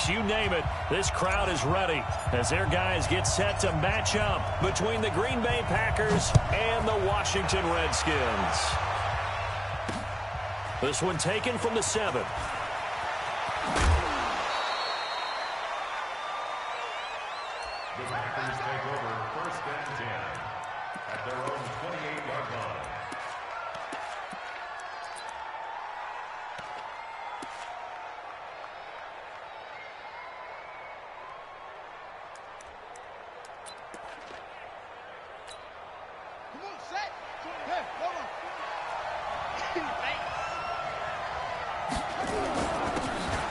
sports, you name it, this crowd is ready as their guys get set to match up between the Green Bay Packers and the Washington Redskins. This one taken from the 7. The Packers take over 1st and 10 at their own 28-yard line. Come on, set. Hey, hold on.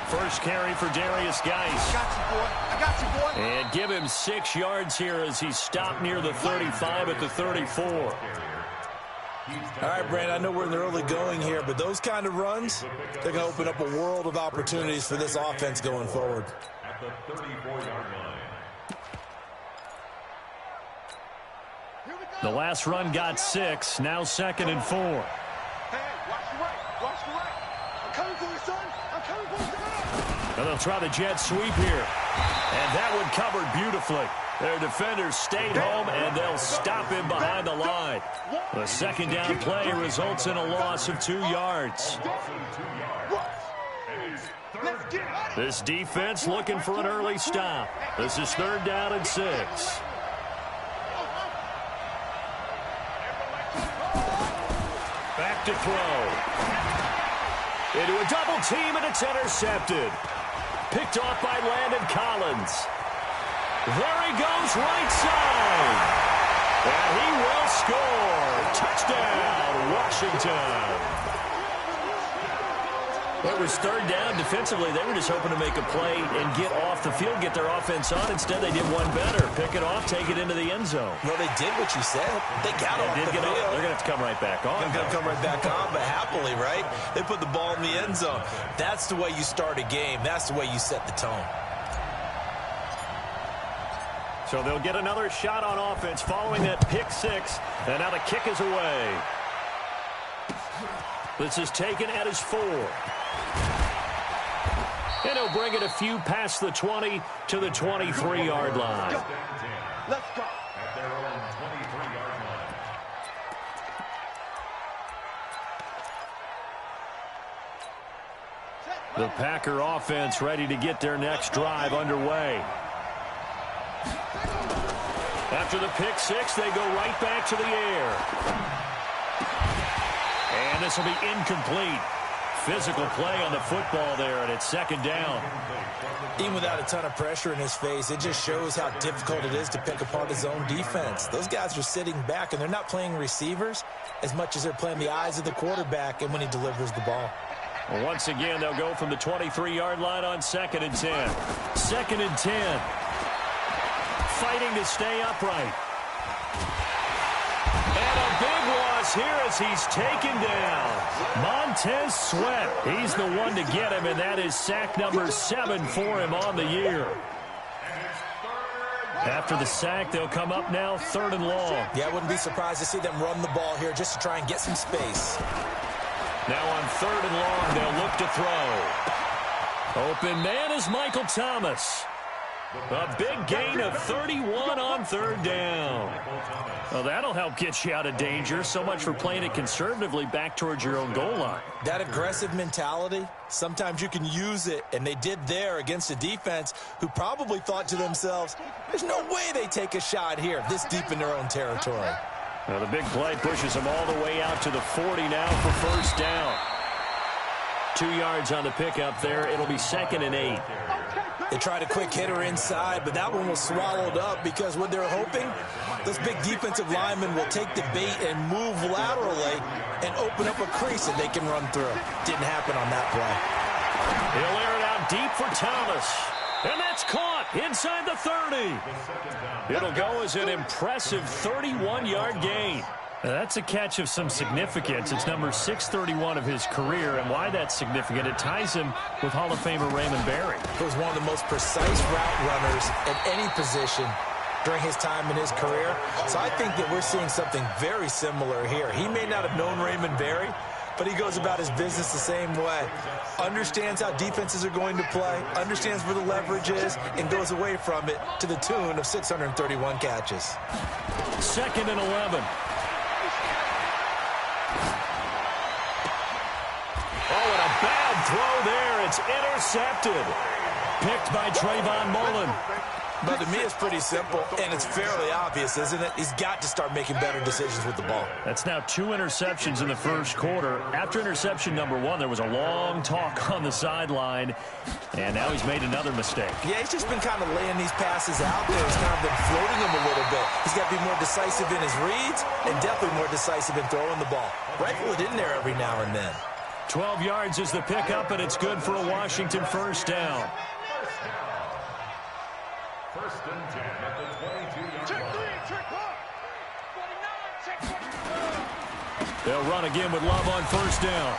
First carry for Darius Geis. I got you, boy. I got you, boy. And give him 6 yards here as he stopped near the 35 at the 34. All right, Brandon, I know we're in the early going here, but those kind of runs, they're going to open up a world of opportunities for this offense going forward. At the 34-yard line. The last run got 6, now 2nd and 4. Hey, watch the right. Watch the right. I'm coming for you, son. I'm coming for you, son. And they'll try the jet sweep here. And that one covered beautifully. Their defenders stayed home, and they'll stop him behind the line. The 2nd down play results in a loss of 2 yards. This defense looking for an early stop. This is 3rd down and 6. Back to throw. Into a double team, and it's intercepted. Picked off by Landon Collins. There he goes, right side. And he will score. Touchdown, Washington. It was 3rd down. Defensively, they were just hoping to make a play and get off the field, get their offense on. Instead, they did one better. Pick it off, take it into the end zone. Well, they did what you said. They got off the field. They're going to have to come right back on. They're going to come right back on, but happily, right? They put the ball in the end zone. That's the way you start a game. That's the way you set the tone. So they'll get another shot on offense following that pick 6. And now the kick is away. This is taken at his 4. And he'll bring it a few past the 20 to the 23-yard line. Let's go. At their own 23-yard line. The Packer offense ready to get their next drive underway. After the pick 6, they go right back to the air. And this will be incomplete. Physical play on the football there, and it's 2nd down. Even without a ton of pressure in his face, it just shows how difficult it is to pick apart his own defense. Those guys are sitting back, and they're not playing receivers as much as they're playing the eyes of the quarterback and when he delivers the ball. Well, once again, they'll go from the 23-yard line on 2nd and 10. 2nd and 10. Fighting to stay upright. And a big loss here as he's taken down. Montez Sweat. He's the one to get him, and that is sack number 7 for him on the year. After the sack, they'll come up now 3rd and long. Yeah, I wouldn't be surprised to see them run the ball here just to try and get some space. Now on 3rd and long, they'll look to throw. Open man is Michael Thomas. A big gain of 31 on 3rd down. Well, that'll help get you out of danger. So much for playing it conservatively back towards your own goal line. That aggressive mentality, sometimes you can use it, and they did there against a defense who probably thought to themselves, there's no way they take a shot here this deep in their own territory. Now the big play pushes them all the way out to the 40 now for 1st down. 2 yards on the pickup there. It'll be 2nd and 8. They tried a quick hitter inside, but that one was swallowed up because what they're hoping, those big defensive linemen will take the bait and move laterally and open up a crease that they can run through. Didn't happen on that play. He'll air it out deep for Thomas. And that's caught inside the 30. It'll go as an impressive 31-yard gain. Now, that's a catch of some significance. It's number 631 of his career, and why that's significant, it ties him with Hall of Famer Raymond Berry. He was one of the most precise route runners at any position during his time in his career. So I think that we're seeing something very similar here. He may not have known Raymond Berry, but he goes about his business the same way. Understands how defenses are going to play, understands where the leverage is, and goes away from it to the tune of 631 catches. 2nd and 11. Oh, and a bad throw there. It's intercepted. Picked by Trayvon Mullen. But to me, it's pretty simple, and it's fairly obvious, isn't it? He's got to start making better decisions with the ball. That's now 2 interceptions in the first quarter. After interception number 1, there was a long talk on the sideline, and now he's made another mistake. Yeah, he's just been kind of laying these passes out there. He's kind of been floating them a little bit. He's got to be more decisive in his reads and definitely more decisive in throwing the ball. Rifle it in there every now and then. 12 yards is the pickup, and it's good for a Washington first down. First and 10 at the 22-yard line. They'll run again with Love on first down.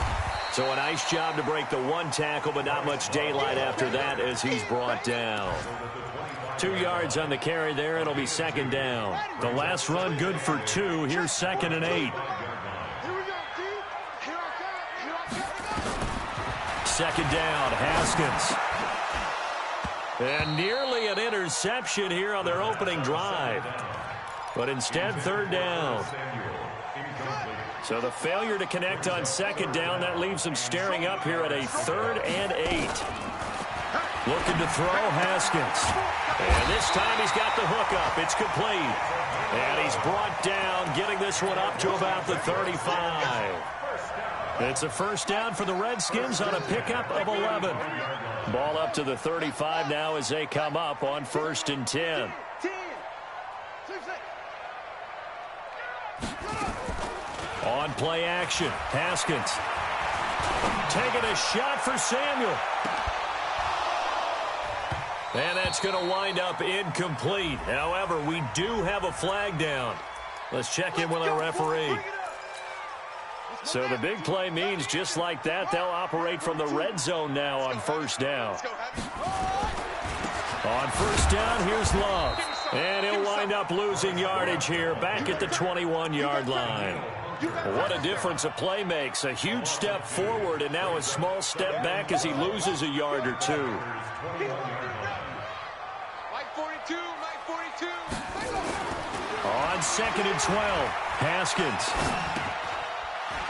So a nice job to break the 1 tackle, but not much daylight after that as he's brought down. 2 yards on the carry there. It'll be 2nd down. The last run good for 2. Here's 2nd and 8. 2nd down, Haskins. And nearly an interception here on their opening drive. But instead, 3rd down. So the failure to connect on 2nd down, that leaves them staring up here at a 3rd and 8. Looking to throw, Haskins. And this time he's got the hook up. It's complete. And he's brought down, getting this one up to about the 35. It's a first down for the Redskins on a pickup of 11. Ball up to the 35 now as they come up on 1st and 10. On play action, Haskins. Taking a shot for Samuel. And that's going to wind up incomplete. However, we do have a flag down. Let's check in with our referee. So the big play means just like that, they'll operate from the red zone now on 1st down. On 1st down, here's Love. And he'll wind up losing yardage here back at the 21-yard line. What a difference a play makes. A huge step forward and now a small step back as he loses a yard or 2. On 2nd and 12, Haskins.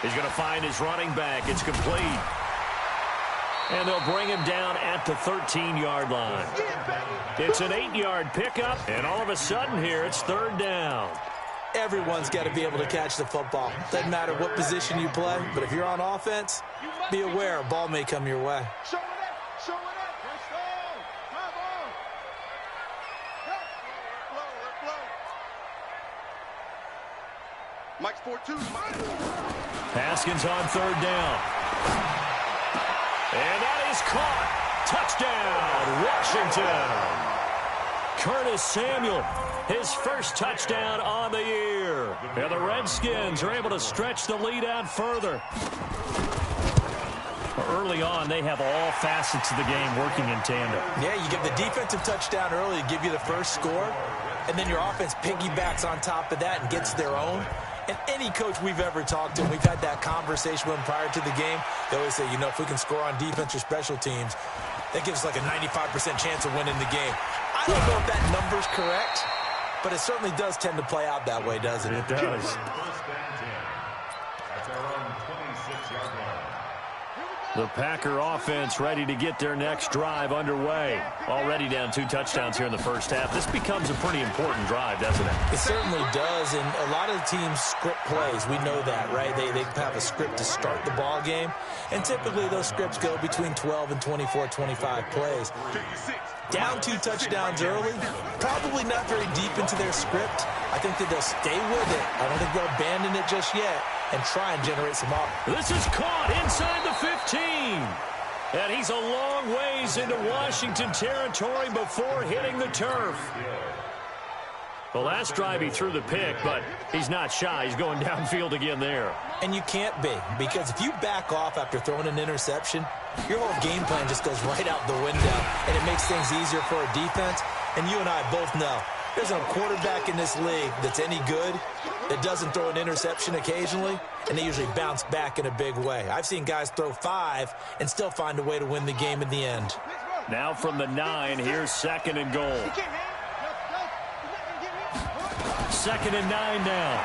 He's going to find his running back. It's complete. And they'll bring him down at the 13-yard line. It's an 8-yard pickup, and all of a sudden here, it's 3rd down. Everyone's got to be able to catch the football. Doesn't matter what position you play, but if you're on offense, be aware a ball may come your way. Mike's 4-2. Haskins on 3rd down. And that is caught. Touchdown, Washington. Curtis Samuel, his first touchdown on the year. And the Redskins are able to stretch the lead out further. Early on, they have all facets of the game working in tandem. Yeah, you get the defensive touchdown early to give you the first score, and then your offense piggybacks on top of that and gets their own. And any coach we've ever talked to, and we've had that conversation with them prior to the game, they always say, you know, if we can score on defense or special teams, that gives us like a 95% chance of winning the game. I don't know if that number's correct, but it certainly does tend to play out that way, doesn't it? It does. First and 10 at their own 26-yard line. The Packer offense ready to get their next drive underway. Already down 2 touchdowns here in the first half. This becomes a pretty important drive, doesn't it? It certainly does, and a lot of the teams script plays. We know that, right? They have a script to start the ball game, and typically those scripts go between 12 and 24, 25 plays. Down 2 touchdowns early, probably not very deep into their script. I think that they'll stay with it. I don't think they'll abandon it just yet and try and generate some offense. This is caught inside the 15. And he's a long ways into Washington territory before hitting the turf. The last drive he threw the pick, but he's not shy. He's going downfield again there. And you can't be, because if you back off after throwing an interception, your whole game plan just goes right out the window, and it makes things easier for a defense. And you and I both know there's no quarterback in this league that's any good that doesn't throw an interception occasionally, and they usually bounce back in a big way. I've seen guys throw 5 and still find a way to win the game in the end. Now from the 9, here's 2nd and goal. 2nd and 9 now.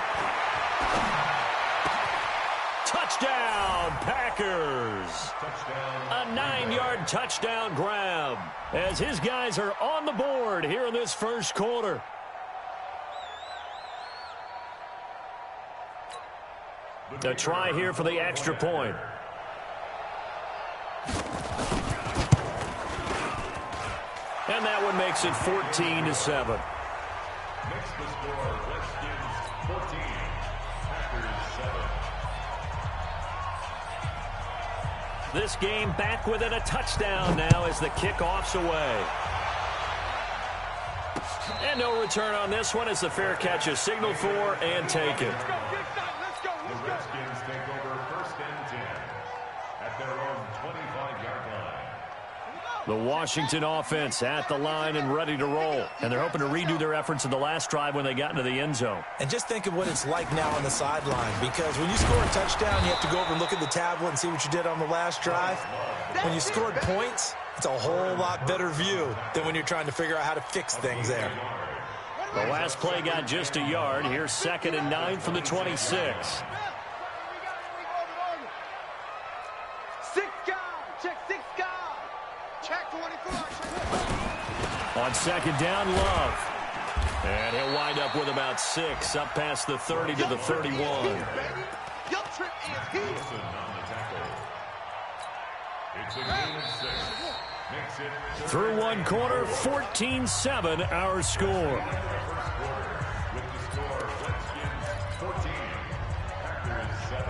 Touchdown, Packers. A 9-yard touchdown grab as his guys are on the board here in this first quarter. A try here for the extra point. And that one makes it 14-7. Makes the score Redskins 14, Packers 7. This game back within a touchdown now as the kickoff's away. And no return on this one as the fair catch is signaled for and taken. The Redskins take over 1st and 10 at their own 25-yard line. The Washington offense at the line and ready to roll. And they're hoping to redo their efforts in the last drive when they got into the end zone. And just think of what it's like now on the sideline, because when you score a touchdown, you have to go over and look at the tablet and see what you did on the last drive. When you scored points, it's a whole lot better view than when you're trying to figure out how to fix things there. The last play got just a yard. Here's 2nd and 9 from the 26. On 2nd down, Love. And he'll wind up with about 6, up past the 30 to the 31. It's a game of 6. Makes it Through one quarter, 14-7 our score. with the score Redskins 14, Packers 7.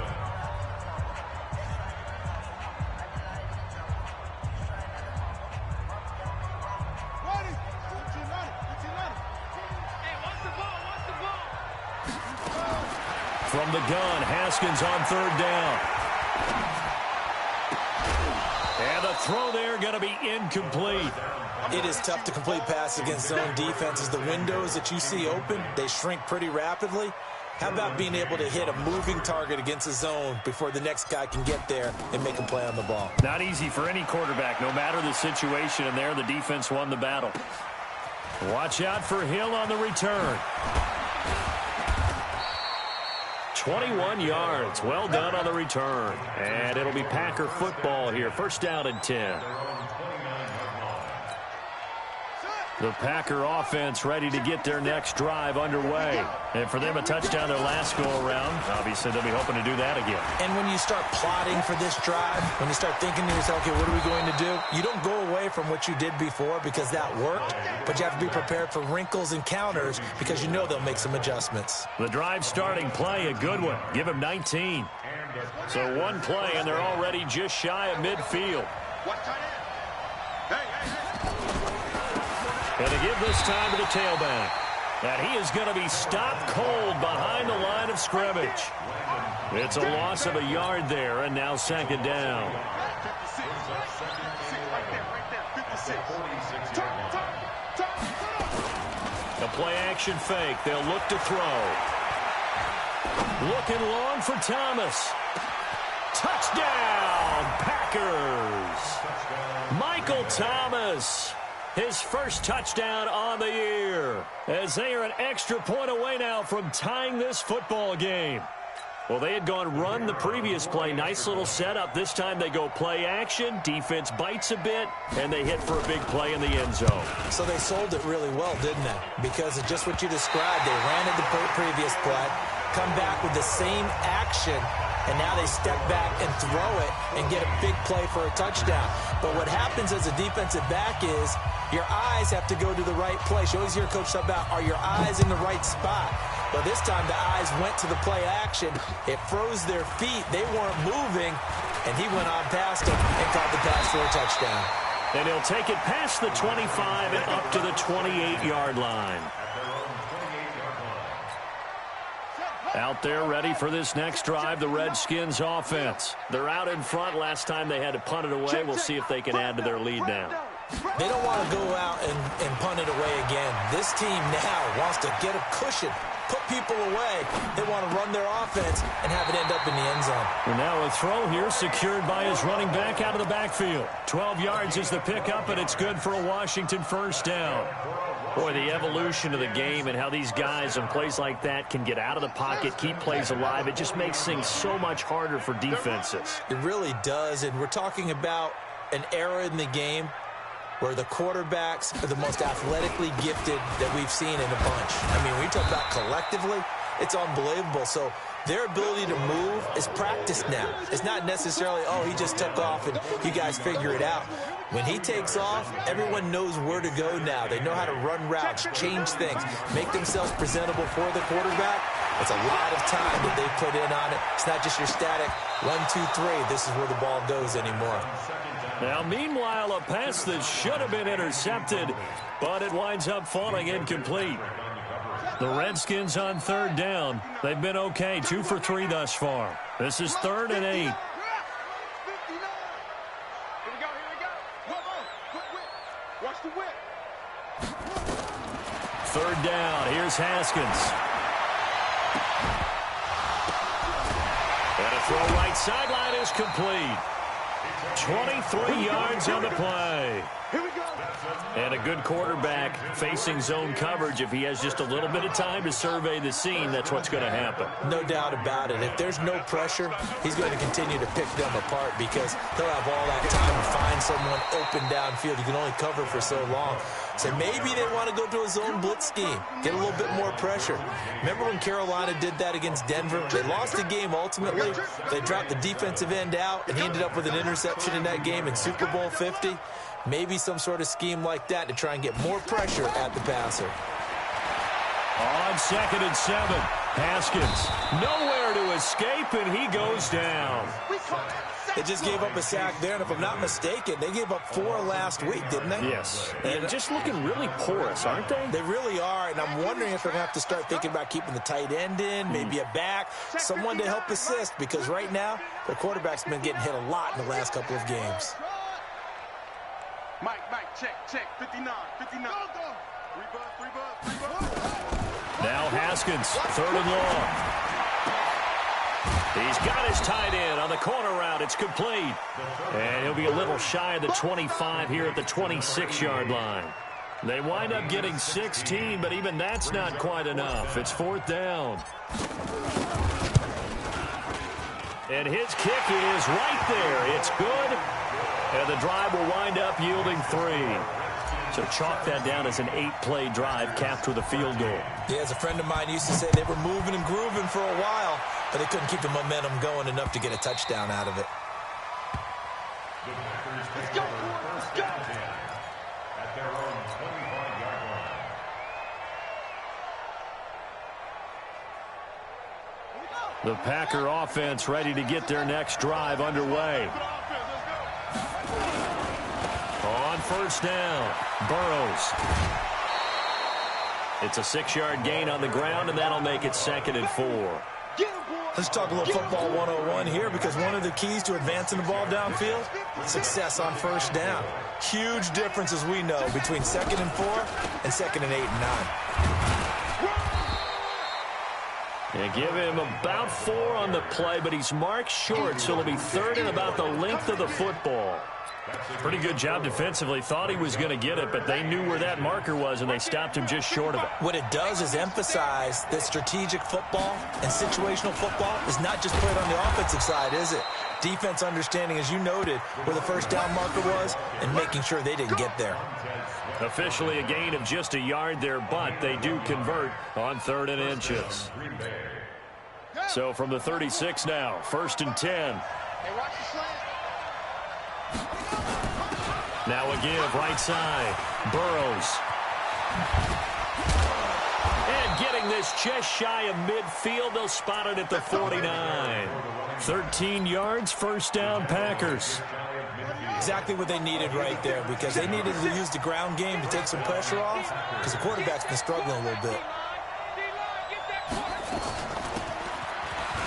From the gun, Haskins on 3rd down. And the throw there going to be incomplete. It is tough to complete passes against zone defenses. The windows that you see open, they shrink pretty rapidly. How about being able to hit a moving target against a zone before the next guy can get there and make a play on the ball? Not easy for any quarterback, no matter the situation, and there the defense won the battle. Watch out for Hill on the return. 21 yards. Well done on the return. And it'll be Packer football here. 1st down and 10. The Packer offense ready to get their next drive underway. And for them, a touchdown their last go-around. Obviously, they'll be hoping to do that again. And when you start plotting for this drive, when you start thinking to yourself, okay, what are we going to do? You don't go away from what you did before because that worked, but you have to be prepared for wrinkles and counters because you know they'll make some adjustmts. The drive starting play, a good one. Give him 19. So one play, and they're already just shy of midfield. And to give this time to the tailback. And he is going to be stopped cold behind the line of scrimmage. It's a loss of a yard there, and now 2nd down. The play-action fake. They'll look to throw. Looking long for Thomas. Touchdown, Packers. Michael Thomas. His first touchdown on the year, as they are an extra point away now from tying this football game. Well, they had gone run the previous play. Nice little setup. This time they go play action. Defense bites a bit, and they hit for a big play in the end zone. So they sold it really well, didn't they? Because of just what you described. They ran at the previous play, come back with the same action, and now they step back and throw it and get a big play for a touchdown. But what happens as a defensive back is your eyes have to go to the right place. You always hear Coach talk about, are your eyes in the right spot? Well, this time the eyes went to the play action. It froze their feet. They weren't moving, and he went on past them and caught the pass for a touchdown. And he'll take it past the 25 and up to the 28-yard line. Out there ready for this next drive, the Redskins offense. They're out in front. Last time they had to punt it away. We'll see if they can add to their lead now. They don't want to go out and punt it away again. This team now wants to get a cushion, put people away. They want to run their offense and have it end up in the end zone. And now a throw here secured by his running back out of the backfield. 12 yards is the pickup, and it's good for a Washington first down. Boy, the evolution of the game and how these guys on plays like that can get out of the pocket, keep plays alive, it just makes things so much harder for defenses. It really does, and we're talking about an era in the game where the quarterbacks are the most athletically gifted that we've seen in a bunch. I mean, when you talk about collectively, it's unbelievable. So their ability to move is practiced now. It's not necessarily, oh, he just took off and you guys figure it out. When he takes off, everyone knows where to go now. They know how to run routes, change things, make themselves presentable for the quarterback. It's a lot of time that they put in on it. It's not just your static 1, 2, 3. This is where the ball goes anymore. Now, meanwhile, a pass that should have been intercepted, but it winds up falling incomplete. The Redskins on third down. They've been okay, 2 for 3 thus far. This is 3rd and 8. Third down. Here's Haskins. And a throw right sideline is complete. 23 yards on the play. And a good quarterback facing zone coverage. If he has just a little bit of time to survey the scene, that's what's going to happen. No doubt about it. If there's no pressure, he's going to continue to pick them apart because he'll have all that time to find someone open downfield. You can only cover for so long. So maybe they want to go to a zone blitz scheme, get a little bit more pressure. Remember when Carolina did that against Denver? They lost the game ultimately. They dropped the defensive end out, and he ended up with an interception in that game in Super Bowl 50. Maybe some sort of scheme like that to try and get more pressure at the passer. On 2nd and 7, Haskins nowhere to escape, and he goes down. They just gave up a sack there, and if I'm not mistaken, they gave up 4 last week, didn't they? Yes. And just looking really porous, aren't they? They really are, and I'm wondering if they're going to have to start thinking about keeping the tight end in, maybe a back, someone to help assist, because right now, their quarterback's been getting hit a lot in the last couple of games. Mike, check, 59. Now Haskins, 3rd and long. He's got his tight end on the corner route. It's complete. And he'll be a little shy of the 25 here at the 26-yard line. They wind up getting 16, but even that's not quite enough. It's 4th down. And his kick is right there. It's good. And the drive will wind up yielding 3. So chalk that down as an 8-play drive capped with a field goal. Yeah, as a friend of mine used to say, they were moving and grooving for a while, but they couldn't keep the momentum going enough to get a touchdown out of it. Let's go. At their own 25-yard line. The Packer offense ready to get their next drive underway. On 1st down, Burrows. It's a 6-yard gain on the ground, and that'll make it 2nd and 4. Let's talk a little football 101 here, because one of the keys to advancing the ball downfield, success on 1st down. Huge difference, as we know, between 2nd and 4 and 2nd and 8 and 9. They give him about 4 on the play, but he's marked short, so it'll be 3rd and about the length of the football. Pretty good job defensively. Thought he was going to get it, but they knew where that marker was, and they stopped him just short of it. What it does is emphasize that strategic football and situational football is not just played on the offensive side, is it? Defense understanding, as you noted, where the 1st down marker was and making sure they didn't get there. Officially a gain of just a yard there, but they do convert on 3rd and inches. So from the 36 now, 1st and 10. Now a give right side. Burrows. And getting this just shy of midfield. They'll spot it at the 49. 13 yards, 1st down, Packers. Exactly what they needed right there, because they needed to use the ground game to take some pressure off, because the quarterback's been struggling a little bit.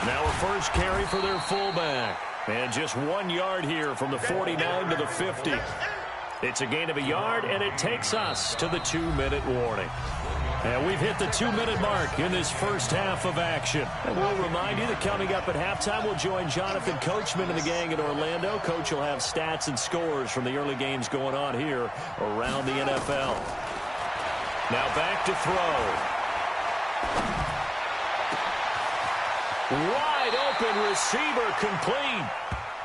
Now a first carry for their fullback. And just 1 yard here from the 49 to the 50. It's a gain of a yard, and it takes us to the 2-minute warning. And we've hit the 2-minute mark in this first half of action. And we'll remind you that coming up at halftime, we'll join Jonathan Coachman and the gang in Orlando. Coach will have stats and scores from the early games going on here around the NFL. Now back to throw. Wide open receiver complete.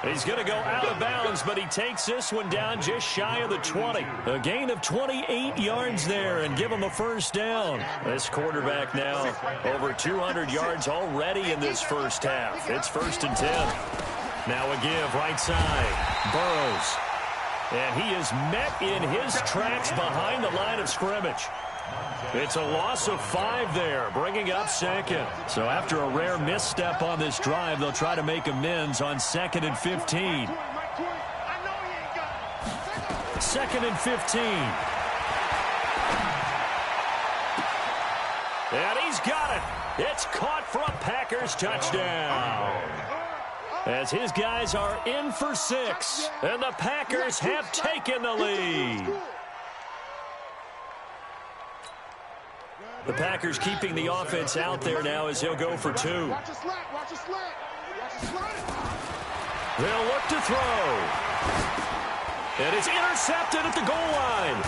He's going to go out of bounds, but he takes this one down just shy of the 20. A gain of 28 yards there and give him a first down. This quarterback now over 200 yards already in this first half. It's 1st and 10. Now a give right side. Burrows. And he is met in his tracks behind the line of scrimmage. It's a loss of 5 there, bringing up 2nd. So after a rare misstep on this drive, they'll try to make amends on 2nd and 15. 2nd and 15. And he's got it. It's caught for a Packers touchdown. As his guys are in for 6, and the Packers have taken the lead. The Packers keeping the offense out there now as he'll go for 2. They'll look to throw. And it's intercepted at the goal line.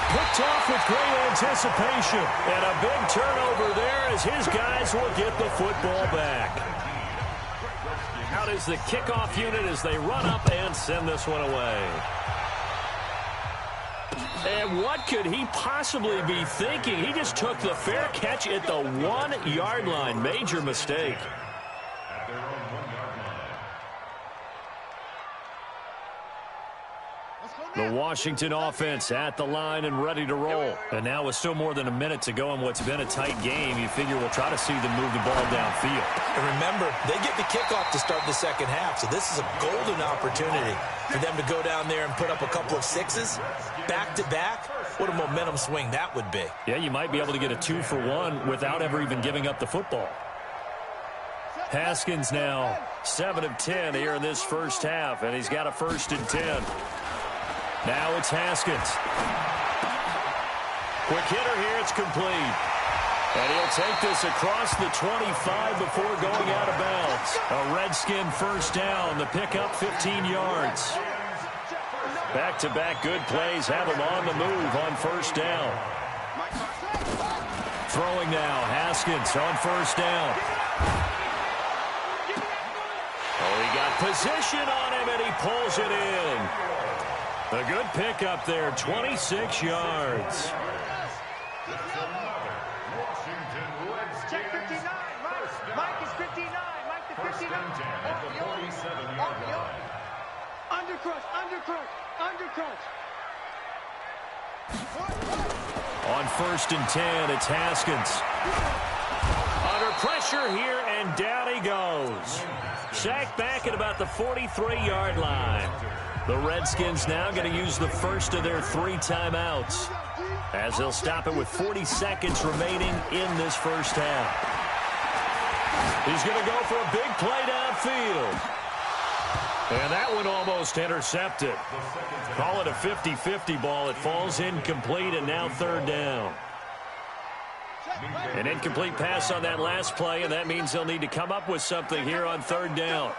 Picked off with great anticipation. And a big turnover there as his guys will get the football back. Out is the kickoff unit as they run up and send this one away. And what could he possibly be thinking? He just took the fair catch at the 1-yard line. Major mistake. The Washington offense at the line and ready to roll. And now with still more than a minute to go in what's been a tight game, you figure we'll try to see them move the ball downfield. And remember, they get the kickoff to start the second half, so this is a golden opportunity for them to go down there and put up a couple of 6s back-to-back. What a momentum swing that would be. Yeah, you might be able to get a 2-for-1 without ever even giving up the football. Haskins now 7 of 10 here in this first half, and he's got a 1st and 10. Now it's Haskins. Quick hitter here, it's complete. And he'll take this across the 25 before going out of bounds. A Redskin first down, the pickup 15 yards. Back-to-back good plays have him on the move on first down. Throwing now, Haskins on first down. Oh, he got position on him, and he pulls it in. A good pickup there, 26 yards. Check 59, Mike is 59, Mike the 59. Undercrush. On 1st and 10, it's Haskins. Under pressure here, and down he goes. Sacked back at about the 43-yard line. The Redskins now going to use the first of their 3 timeouts as they'll stop it with 40 seconds remaining in this first half. He's going to go for a big play downfield. And that one almost intercepted. Call it a 50-50 ball. It falls incomplete, and now 3rd down. An incomplete pass on that last play, and that means they'll need to come up with something here on 3rd down.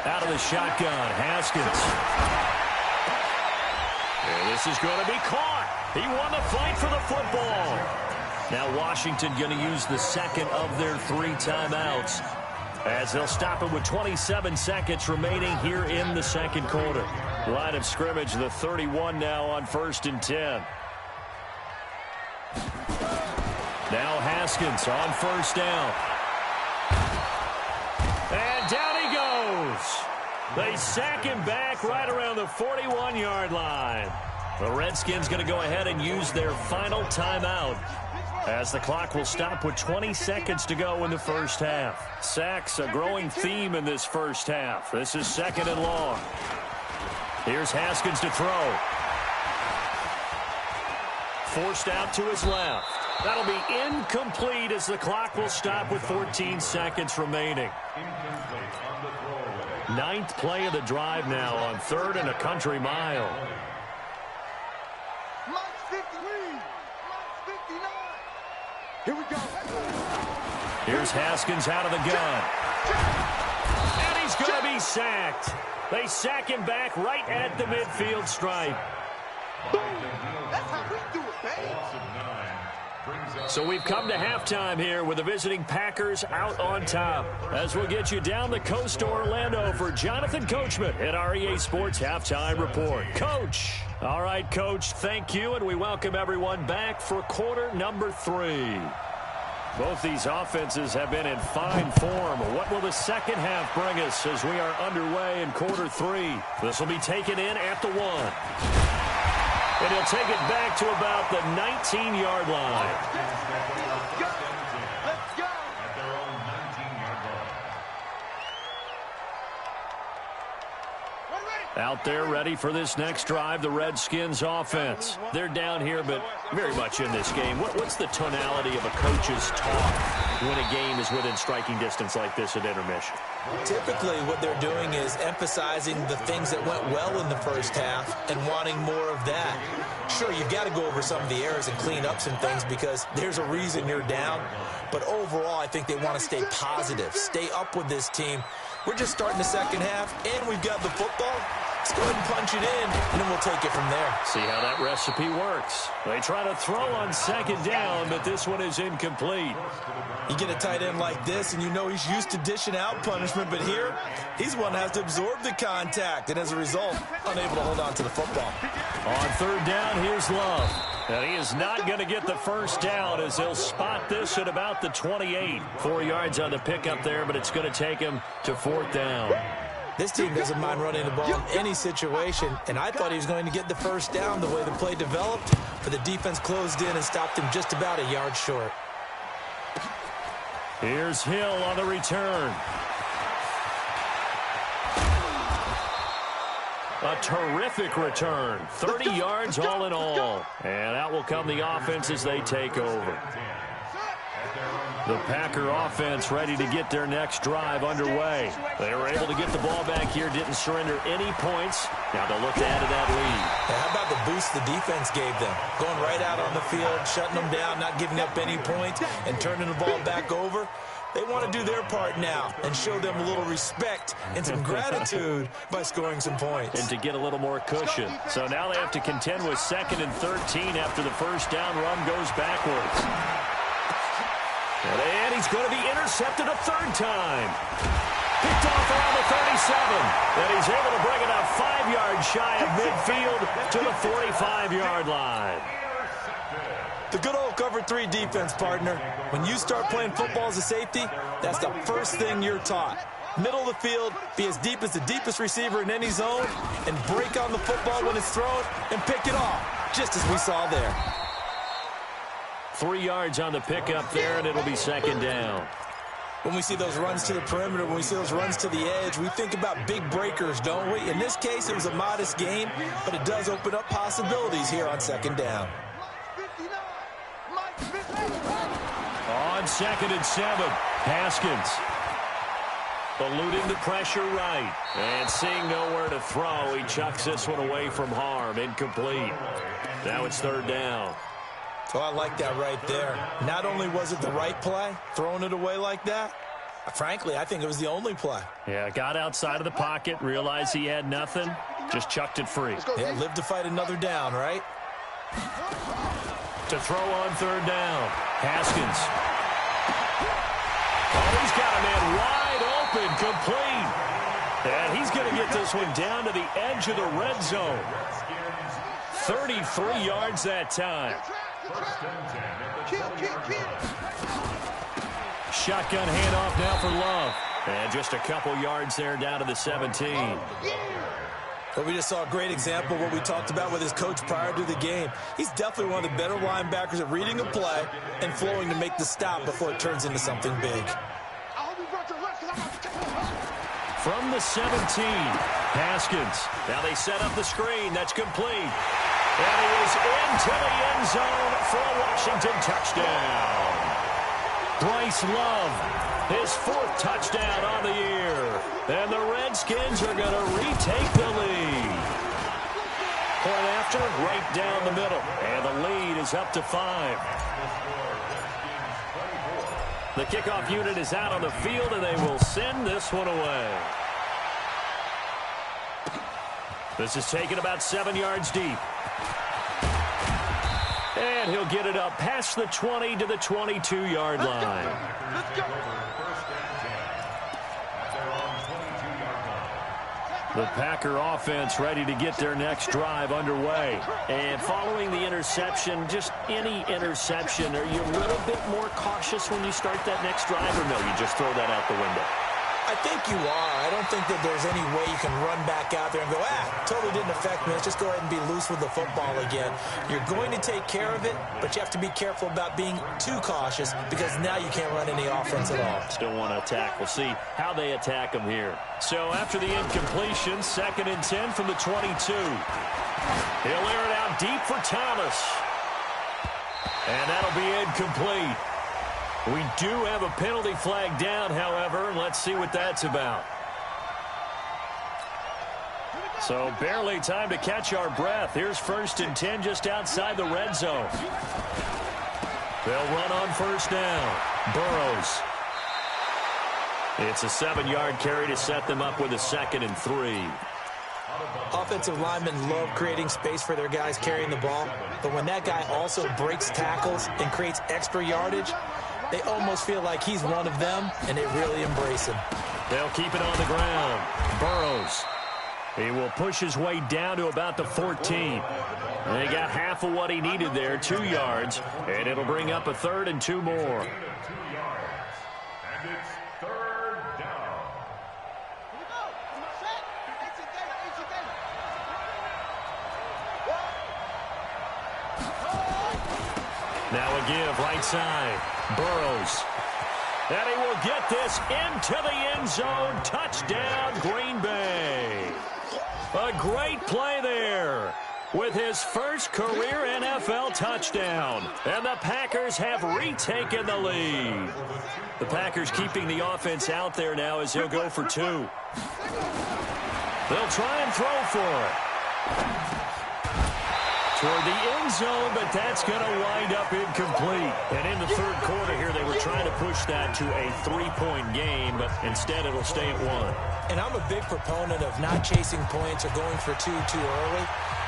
Out of the shotgun, Haskins. And this is going to be caught. He won the fight for the football. Now Washington going to use the second of their 3 timeouts as they'll stop it with 27 seconds remaining here in the second quarter. Line of scrimmage, the 31 now on 1st and 10. Now Haskins on 1st down. And down he goes. They sack him back right around the 41-yard line. The Redskins going to go ahead and use their final timeout as the clock will stop with 20 seconds to go in the first half. Sacks, a growing theme in this first half. This is 2nd and long. Here's Haskins to throw. Forced out to his left. That'll be incomplete as the clock will stop with 14 seconds remaining. Ninth play of the drive now on 3rd and a country mile. Mike's 53. Mike's 59. Here we go. Here's Haskins out of the gun. And he's going to be sacked. They sack him back right at the midfield stripe. That's how we do it, baby. So we've come to halftime here with the visiting Packers out on top. As we'll get you down the coast to Orlando for Jonathan Coachman at our EA Sports Halftime Report. Coach. All right, Coach, thank you, and we welcome everyone back for quarter number 3. Both these offenses have been in fine form. What will the second half bring us as we are underway in quarter 3? This will be taken in at the 1. And he'll take it back to about the 19-yard line. Let's go. Let's go. At their own 19-yard line. Out there ready for this next drive, the Redskins offense. They're down here, but very much in this game. What's the tonality of a coach's talk when a game is within striking distance like this at intermission? Typically, what they're doing is emphasizing the things that went well in the first half and wanting more of that. Sure, you've got to go over some of the errors and clean up some things because there's a reason you're down. But overall, I think they want to stay positive, stay up with this team. We're just starting the second half, and we've got the football. Let's go ahead and punch it in, and then we'll take it from there. See how that recipe works. They try to throw on second down, but this one is incomplete. You get a tight end like this, and you know he's used to dishing out punishment, but here, he's one that has to absorb the contact, and as a result, unable to hold on to the football. On third down, here's Love. And he is not going to get the first down as he'll spot this at about the 28. 4 yards on the pickup there, but it's going to take him to 4th down. This team doesn't mind running the ball in any situation, and I thought he was going to get the first down the way the play developed, but the defense closed in and stopped him just about a yard short. Here's Hill on the return. A terrific return. 30 yards all in all. And out will come the offense as they take over. The Packer offense ready to get their next drive underway. They were able to get the ball back here, didn't surrender any points. Now they'll look to add to that lead. How about the boost the defense gave them? Going right out on the field, shutting them down, not giving up any points, and turning the ball back over. They want to do their part now and show them a little respect and some gratitude by scoring some points. And to get a little more cushion. So now they have to contend with 2nd and 13 after the first down run goes backwards. And he's going to be intercepted a 3rd time. Picked off around the 37. And he's able to bring it up 5 yards shy of midfield to the 45-yard line. The good old cover 3 defense, partner. When you start playing football as a safety, that's the first thing you're taught. Middle of the field, be as deep as the deepest receiver in any zone, and break on the football when it's thrown and pick it off, just as we saw there. 3 yards on the pickup there, and it'll be 2nd down. When we see those runs to the perimeter, when we see those runs to the edge, we think about big breakers, don't we? In this case, it was a modest game, but it does open up possibilities here on 2nd down. On 2nd and 7, Haskins. Eluding the pressure right. And seeing nowhere to throw, he chucks this one away from harm. Incomplete. Now it's 3rd down. So I like that right there. Not only was it the right play, throwing it away like that, frankly, I think it was the only play. Yeah, got outside of the pocket, realized he had nothing, just chucked it free. Yeah, live to fight another down, right? To throw on 3rd down, Haskins. Oh, he's got a man wide open, complete. And he's going to get this one down to the edge of the red zone. 33 yards that time. Shotgun handoff now for Love. And just a couple yards there down to the 17. But we just saw a great example of what we talked about with his coach prior to the game. He's definitely one of the better linebackers at reading a play and flowing to make the stop before it turns into something big. From the 17, Haskins. Now they set up the screen. That's complete. And he is into the end zone for a Washington touchdown. Bryce Love, his 4th touchdown on the year. And the Redskins are going to retake the lead. Point after, right down the middle. And the lead is up to 5. The kickoff unit is out on the field, and they will send this one away. This is taken about 7 yards deep. And he'll get it up past the 20 to the 22-yard line. Let's go. The Packer offense ready to get their next drive underway. And following the interception, just any interception, are you a little bit more cautious when you start that next drive, or no, you just throw that out the window? I think you are. I don't think that there's any way you can run back out there and go, totally didn't affect me. Let's just go ahead and be loose with the football again. You're going to take care of it, but you have to be careful about being too cautious because now you can't run any offense at all. Still want to attack. We'll see how they attack them here. So after the incompletion, 2nd and 10 from the 22. He'll air it out deep for Thomas. And that'll be incomplete. We do have a penalty flag down, however, and let's see what that's about. So barely time to catch our breath. Here's 1st and 10 just outside the red zone. They'll run on 1st down. Burrows. It's a 7-yard carry to set them up with a 2nd and 3. Offensive linemen love creating space for their guys carrying the ball, but when that guy also breaks tackles and creates extra yardage, they almost feel like he's one of them, and they really embrace him. They'll keep it on the ground. Burrows. He will push his way down to about the 14. And he got half of what he needed there, 2 yards, and it'll bring up a 3rd and 2 more. And it's 3rd down. Now a give, right side. Burrows. And he will get this into the end zone. Touchdown, Green Bay. A great play there with his first career NFL touchdown. And the Packers have retaken the lead. The Packers keeping the offense out there now as he'll go for 2. They'll try and throw for it. Toward the end zone, but that's going to wind up incomplete. And in the 3rd quarter here, they were trying to push that to a 3-point game, but instead it'll stay at 1. And I'm a big proponent of not chasing points or going for 2 too early.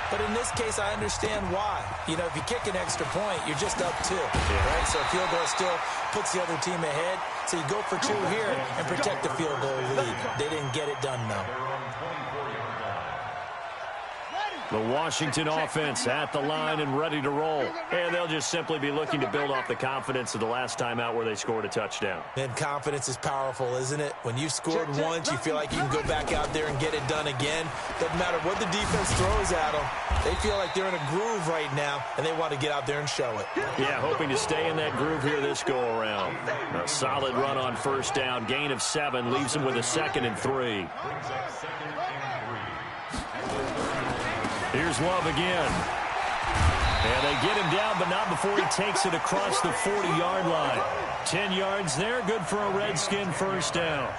But in this case, I understand why. You know, if you kick an extra point, you're just up 2, right? So a field goal still puts the other team ahead. So you go for 2 here and protect the field goal lead. They didn't get it done, though. The Washington offense at the line and ready to roll. And they'll just simply be looking to build off the confidence of the last time out where they scored a touchdown. And confidence is powerful, isn't it? When you've scored once, you feel like you can go back out there and get it done again. Doesn't matter what the defense throws at them. They feel like they're in a groove right now, and they want to get out there and show it. Yeah, hoping to stay in that groove here this go-around. A solid run on 1st down. Gain of 7 leaves them with a 2nd and 3. Here's Love again. And they get him down, but not before he takes it across the 40-yard line. 10 yards there, good for a Redskin 1st down.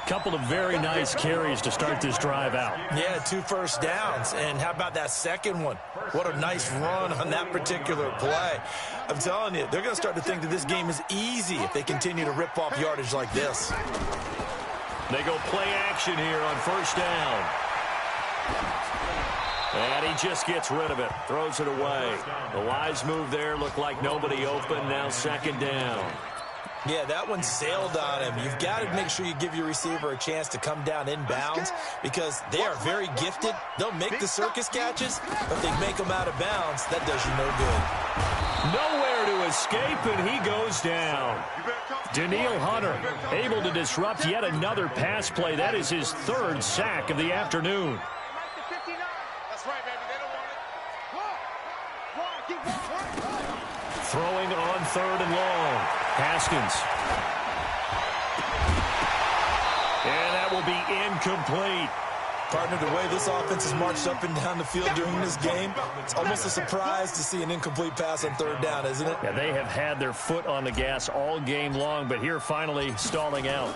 Couple of very nice carries to start this drive out. Yeah, 2 first downs. And how about that second one? What a nice run on that particular play. I'm telling you, they're going to start to think that this game is easy if they continue to rip off yardage like this. They go play action here on 1st down. And he just gets rid of it, throws it away. The wise move there, looked like nobody open, now 2nd down. Yeah, that one sailed on him. You've got to make sure you give your receiver a chance to come down inbounds because they are very gifted. They'll make the circus catches, but they make them out of bounds. That does you no good. Nowhere to escape, and he goes down. Daniil Hunter able to disrupt yet another pass play. That is his 3rd sack of the afternoon. Throwing on 3rd and long. Haskins. And that will be incomplete. Partner, the way this offense has marched up and down the field during this game, it's almost a surprise to see an incomplete pass on third down, isn't it? Yeah, they have had their foot on the gas all game long, but here finally stalling out.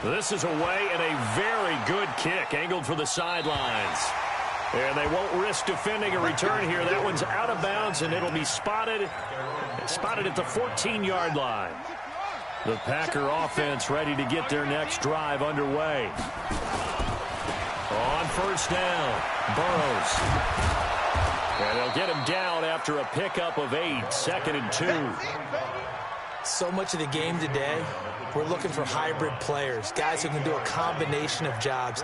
This is away and a very good kick, angled for the sidelines. And they won't risk defending a return here. That one's out of bounds, and it'll be spotted at the 14-yard line. The Packer offense ready to get their next drive underway. On first down, Burrows. And they'll get him down after a pickup of 8, 2nd and 2. So much of the game today, we're looking for hybrid players, guys who can do a combination of jobs.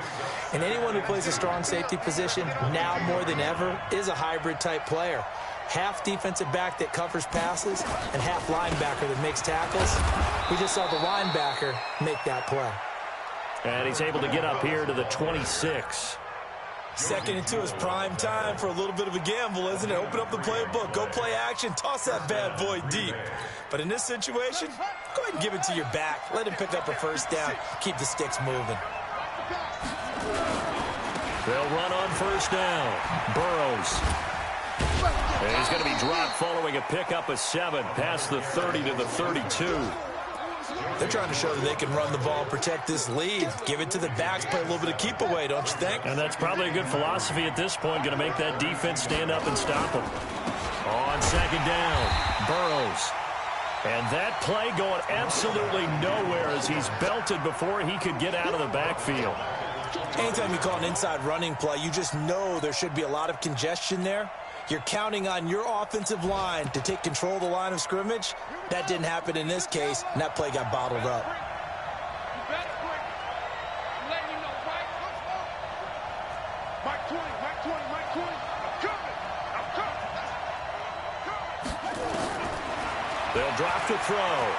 And anyone who plays a strong safety position, now more than ever, is a hybrid-type player. Half defensive back that covers passes and half linebacker that makes tackles. We just saw the linebacker make that play. And he's able to get up here to the 26. 2nd and 2 is prime time for a little bit of a gamble, isn't it? Open up the playbook, go play action, toss that bad boy deep. But in this situation, go ahead and give it to your back. Let him pick up a first down. Keep the sticks moving. They'll run on first down. Burrows. And he's going to be dropped following a pickup of 7 past the 30 to the 32. They're trying to show that they can run the ball, protect this lead. Give it to the backs, play a little bit of keep away, don't you think? And that's probably a good philosophy at this point, going to make that defense stand up and stop them. On 2nd down, Burrows. And that play going absolutely nowhere as he's belted before he could get out of the backfield. Anytime you call an inside running play, you just know there should be a lot of congestion there. You're counting on your offensive line to take control of the line of scrimmage. That didn't happen in this case, and that play got bottled up. They'll drop to throw.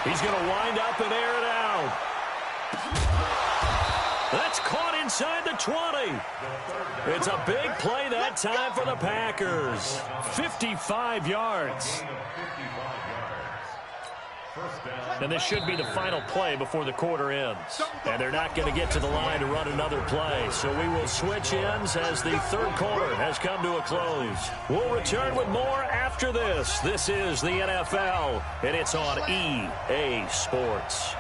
He's going to wind up and air it out. That's caught inside the 20. It's a big play that time for the Packers. 55 yards. And this should be the final play before the quarter ends. And they're not going to get to the line to run another play. So we will switch ends as the third quarter has come to a close. We'll return with more after this. This is the NFL, and it's on EA Sports.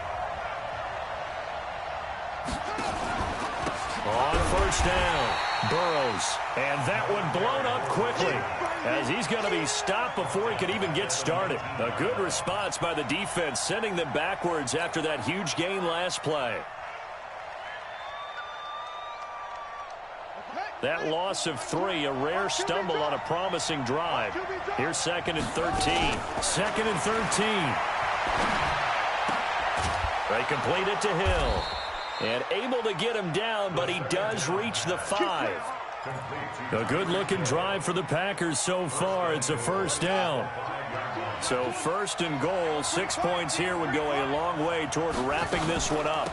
On first down, Burrows. And that one blown up quickly as he's going to be stopped before he could even get started. A good response by the defense, sending them backwards after that huge gain last play. That loss of 3, a rare stumble on a promising drive. Here's 2nd and 13. 2nd and 13. They complete it to Hill. And able to get him down, but he does reach the 5. A good-looking drive for the Packers so far. It's a first down. So 1st and goal, 6 points here would go a long way toward wrapping this one up.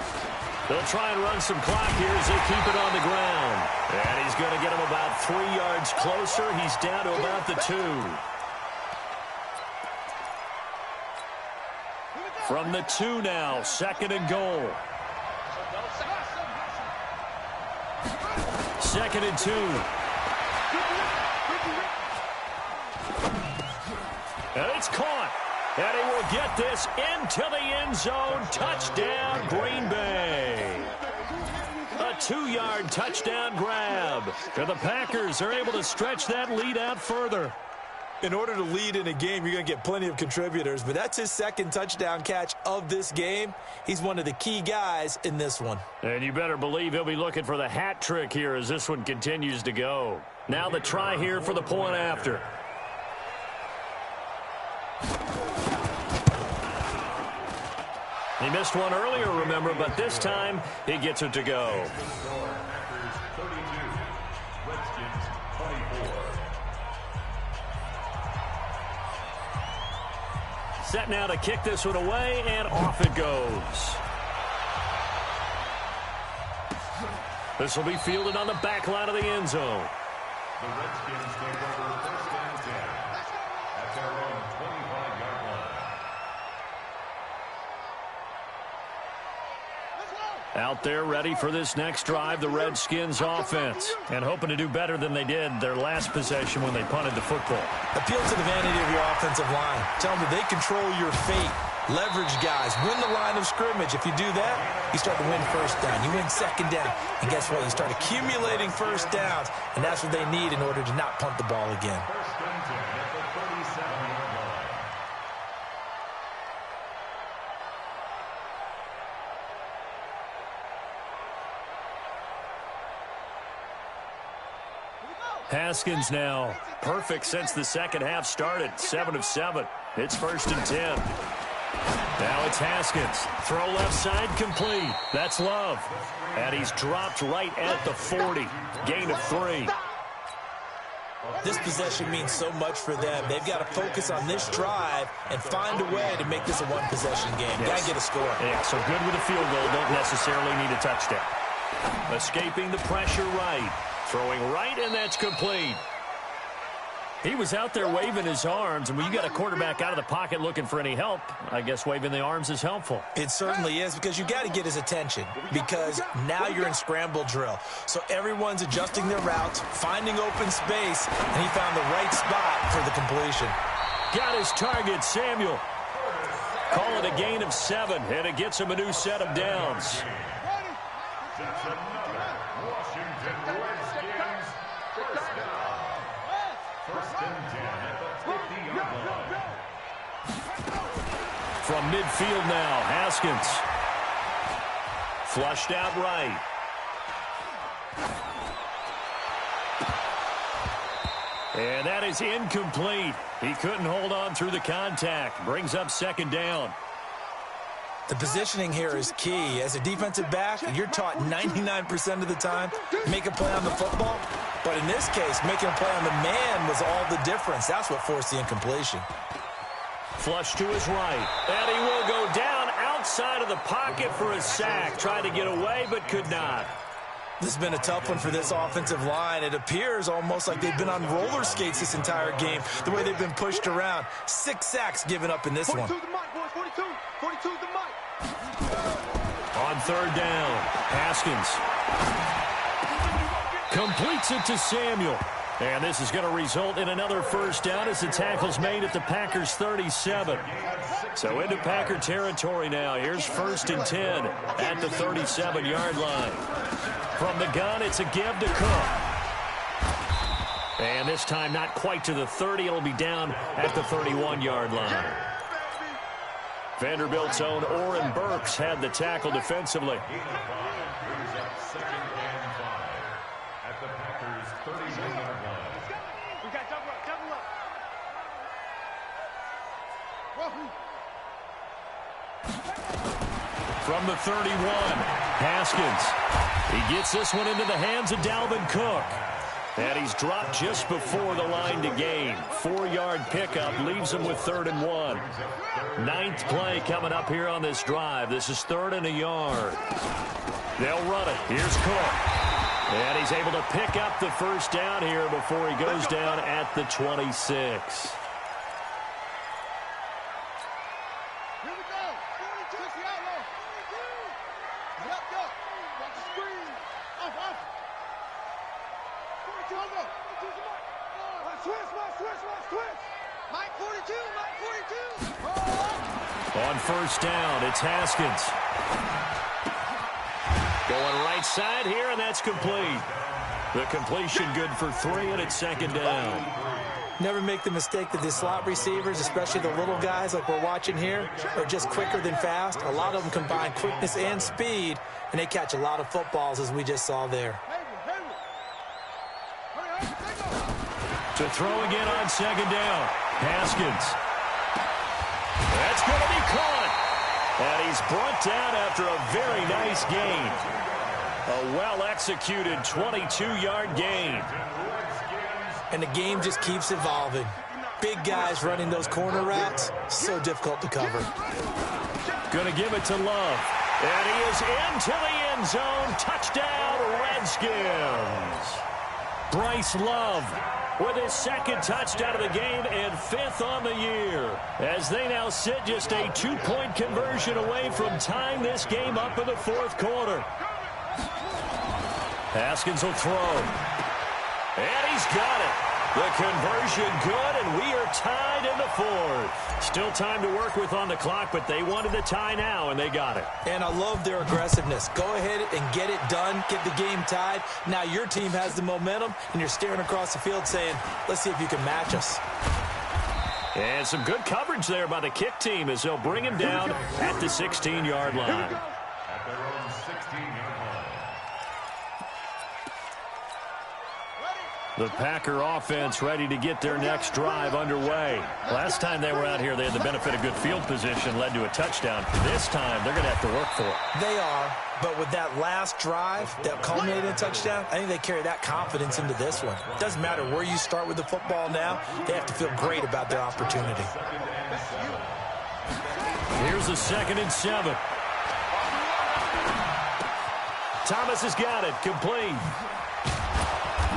They'll try and run some clock here as they keep it on the ground. And he's going to get him about 3 yards closer. He's down to about the 2. From the 2 now, 2nd and goal. 2nd and 2. And it's caught. And he will get this into the end zone. Touchdown, Green Bay. A 2-yard touchdown grab. And the Packers are able to stretch that lead out further. In order to lead in a game, you're going to get plenty of contributors, but that's his 2nd touchdown catch of this game. He's one of the key guys in this one. And you better believe he'll be looking for the hat trick here as this one continues to go. Now the try here for the point after. He missed one earlier, remember, but this time he gets it to go. Redskins 24. Set now to kick this one away, and off it goes. This will be fielded on the back line of the end zone. The Redskins take over 1st and 10 at their own 25-yard line. Out there ready for this next drive, the Redskins offense, and hoping to do better than they did their last possession when they punted the football. Appeal to the vanity of your offensive line. Tell them that they control your fate. Leverage guys. Win the line of scrimmage. If you do that, you start to win first down. You win second down. And guess what? You start accumulating first downs, and that's what they need in order to not punt the ball again. Haskins now perfect since the second half started. 7 of 7. It's 1st and 10. Now it's Haskins. Throw left side complete. That's Love. And he's dropped right at the 40. Gain of 3. This possession means so much for them. They've got to focus on this drive and find a way to make this a one-possession game. Yes. Got to get a score. Yeah, so good with a field goal. Don't necessarily need a touchdown. Escaping the pressure right. Throwing right, and that's complete. He was out there waving his arms, and when you got a quarterback out of the pocket looking for any help, I guess waving the arms is helpful. It certainly is, because you got to get his attention, because now you're in scramble drill. So everyone's adjusting their routes, finding open space, and he found the right spot for the completion. Got his target, Samuel. Call it a gain of 7, and it gets him a new set of downs. That's another Washington Redskins first down. 1st and 10 at the 50-yard line. From midfield now, Haskins. Flushed out right. And that is incomplete. He couldn't hold on through the contact. Brings up 2nd down. The positioning here is key. As a defensive back, you're taught 99% of the time, make a play on the football. But in this case, making a play on the man was all the difference. That's what forced the incompletion. Flush to his right. And he will go down outside of the pocket for a sack. Tried to get away, but could not. This has been a tough one for this offensive line. It appears almost like they've been on roller skates this entire game, the way they've been pushed around. 6 sacks given up in this one. 42 the mic, boys. 42. 42 the mic. On 3rd down, Haskins completes it to Samuel. And this is going to result in another first down as the tackle's made at the Packers' 37. So into Packer territory now. Here's 1st and 10 at the 37-yard line. From the gun, it's a give to Cook. And this time not quite to the 30. It'll be down at the 31-yard line. Vanderbilt's own Oren Burks had the tackle defensively. Brings up 2nd and 5 at the Packers' 31-yard line. We got double up, double up. From the 31, Haskins. He gets this one into the hands of Dalvin Cook. And he's dropped just before the line to gain. 4-yard pickup leaves him with 3rd and 1. 9th play coming up here on this drive. This is 3rd and a yard. They'll run it. Here's Cook. And he's able to pick up the first down here before he goes down at the 26. On 1st down, it's Haskins. Going right side here, and that's complete. The completion good for 3, and it's 2nd down. Never make the mistake that the slot receivers, especially the little guys like we're watching here, are just quicker than fast. A lot of them combine quickness and speed, and they catch a lot of footballs, as we just saw there. To throw again on 2nd down, Haskins. That's going to be caught. And he's brought down after a very nice gain. A well-executed 22-yard gain. And the game just keeps evolving. Big guys running those corner routes, so difficult to cover. Going to give it to Love. And he is into the end zone. Touchdown, Redskins. Bryce Love with his second touchdown of the game and 5th on the year, as they now sit just a 2-point conversion away from tying this game up in the 4th quarter. Haskins will throw. And he's got it. The conversion good, and we are tied in the 4th. Still time to work with on the clock, but they wanted the tie now, and they got it. And I love their aggressiveness. Go ahead and get it done. Get the game tied. Now your team has the momentum, and you're staring across the field saying, let's see if you can match us. And some good coverage there by the kick team as they'll bring him down at the 16-yard line. At their own 16-yard line. The Packer offense ready to get their next drive underway. Last time they were out here, they had the benefit of good field position, led to a touchdown. This time, they're going to have to work for it. They are, but with that last drive that culminated in a touchdown, I think they carry that confidence into this one. It doesn't matter where you start with the football now. They have to feel great about their opportunity. Here's a 2nd and 7. Thomas has got it, complete.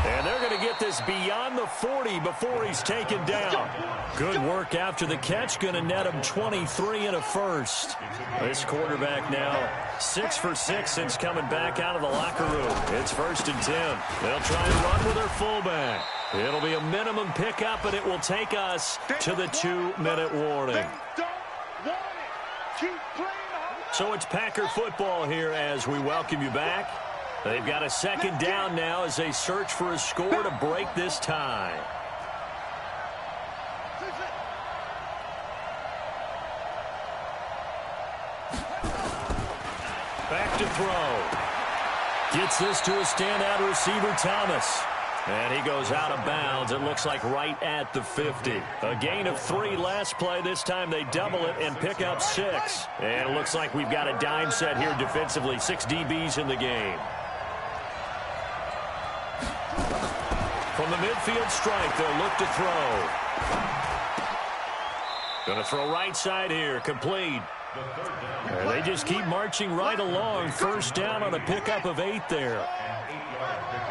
And they're going to get this beyond the 40 before he's taken down. Good work after the catch. Going to net him 23 and a first. This quarterback now 6 for 6 since coming back out of the locker room. It's 1st and 10. They'll try and run with their fullback. It'll be a minimum pickup, and it will take us to the 2-minute warning. So it's Packer football here as we welcome you back. They've got a 2nd down now as they search for a score to break this tie. Back to throw. Gets this to a standout receiver, Thomas. And he goes out of bounds. It looks like right at the 50. A gain of 3 last play. This time they double it and pick up 6. And it looks like we've got a dime set here defensively. 6 DBs in the game. From the midfield strike, they'll look to throw. Going to throw right side here, complete. And they just keep marching right along. 1st down on a pickup of 8 there.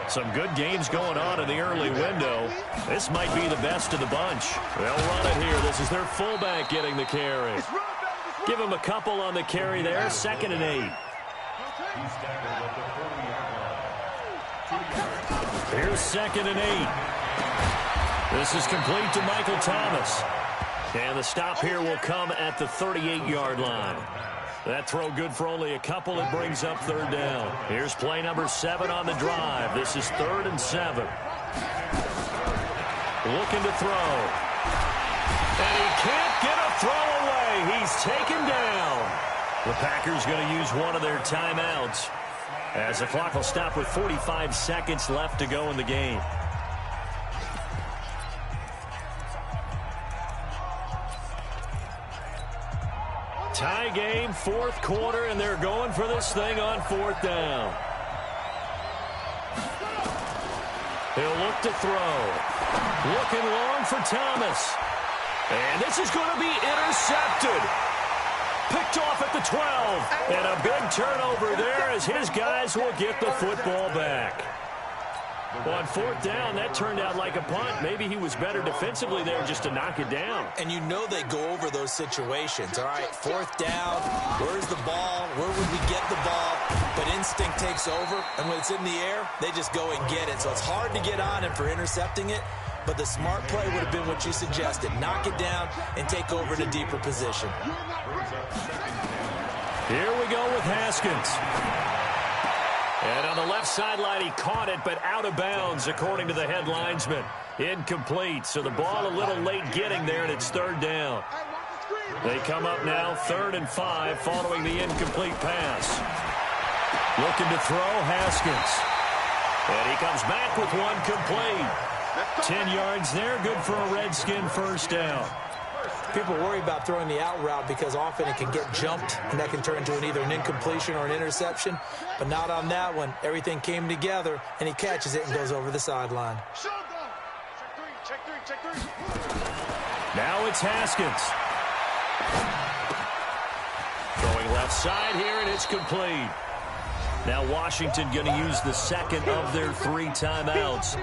Some good games going on in the early window. This might be the best of the bunch. They'll run it here. This is their fullback getting the carry. Give him a couple on the carry there. 2nd and 8. Here's 2nd and 8. This is complete to Michael Thomas. And the stop here will come at the 38-yard line. That throw good for only a couple. It brings up 3rd down. Here's play number 7 on the drive. This is 3rd and 7. Looking to throw. And he can't get a throw away. He's taken down. The Packers going to use one of their timeouts, as the clock will stop with 45 seconds left to go in the game. Tie game, 4th quarter, and they're going for this thing on 4th down. He'll look to throw. Looking long for Thomas. And this is going to be intercepted. Picked off at the 12. And a big turnover there as his guys will get the football back. On 4th down, that turned out like a punt. Maybe he was better defensively there just to knock it down. And you know they go over those situations. All right, 4th down, where's the ball? Where would we get the ball? But instinct takes over, and when it's in the air, they just go and get it. So it's hard to get on him for intercepting it, but the smart play would have been what you suggested. Knock it down and take over in a deeper position. Here we go with Haskins. And on the left sideline, he caught it, but out of bounds, according to the head linesman. Incomplete, so the ball a little late getting there, and it's 3rd down. They come up now, 3rd and 5, following the incomplete pass. Looking to throw, Haskins. And he comes back with one complete. 10 yards there, good for a Redskin 1st down. People worry about throwing the out route because often it can get jumped, and that can turn into either an incompletion or an interception. But not on that one. Everything came together, and he catches it and goes over the sideline. Now it's Haskins. Throwing left side here, and it's complete. Now Washington going to use the second of their 3 timeouts,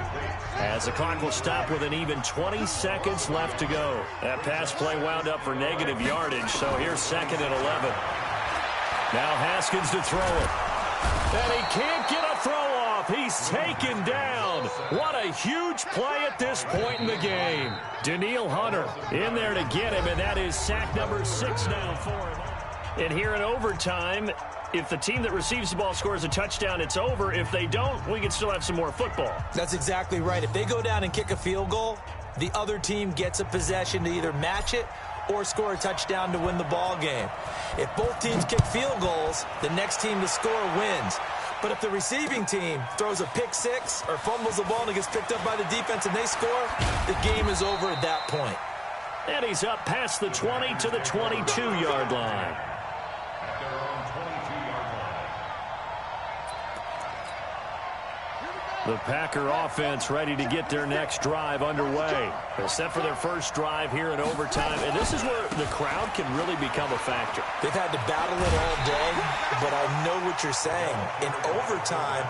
as the clock will stop with an even 20 seconds left to go. That pass play wound up for negative yardage, so here's 2nd and 11. Now Haskins to throw it. And he can't get a throw off. He's taken down. What a huge play at this point in the game. Danielle Hunter in there to get him, and that is sack number 6 now for him. And here in overtime, if the team that receives the ball scores a touchdown, it's over. If they don't, we can still have some more football. That's exactly right. If they go down and kick a field goal, the other team gets a possession to either match it or score a touchdown to win the ball game. If both teams kick field goals, the next team to score wins. But if the receiving team throws a pick 6 or fumbles the ball and it gets picked up by the defense and they score, the game is over at that point. And he's up past the 20 to the 22-yard line. The Packer offense ready to get their next drive underway. They're set for their first drive here in overtime, and this is where the crowd can really become a factor. They've had to battle it all day, but I know what you're saying. In overtime,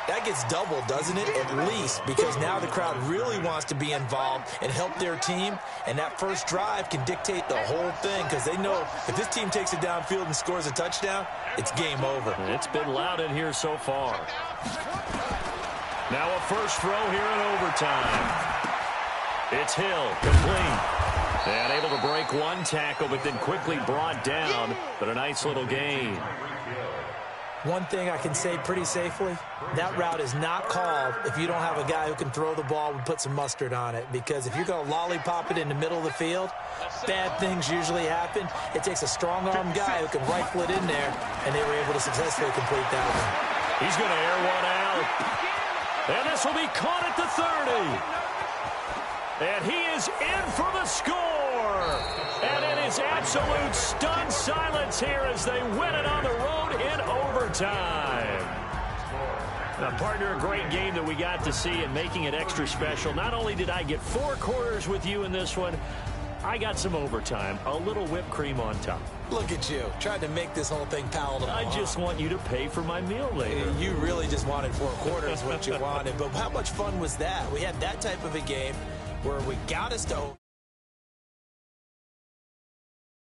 that gets doubled, doesn't it? At least, because now the crowd really wants to be involved and help their team, and that first drive can dictate the whole thing because they know if this team takes it downfield and scores a touchdown, it's game over. And it's been loud in here so far. Now a first throw here in overtime. It's Hill, complete. And able to break one tackle, but then quickly brought down. But a nice little gain. One thing I can say pretty safely, that route is not called if you don't have a guy who can throw the ball and put some mustard on it. Because if you're going to lollipop it in the middle of the field, bad things usually happen. It takes a strong-arm guy who can rifle it in there, and they were able to successfully complete that one. He's going to air one out. And this will be caught at the 30. And he is in for the score. And it is absolute stunned silence here as they win it on the road in overtime. Now, partner, a great game that we got to see and making it extra special. Not only did I get 4 quarters with you in this one, I got some overtime, a little whipped cream on top. Look at you, trying to make this whole thing palatable. I just want you to pay for my meal later. You really just wanted 4 quarters, what you wanted. But how much fun was that? We had that type of a game where we got us to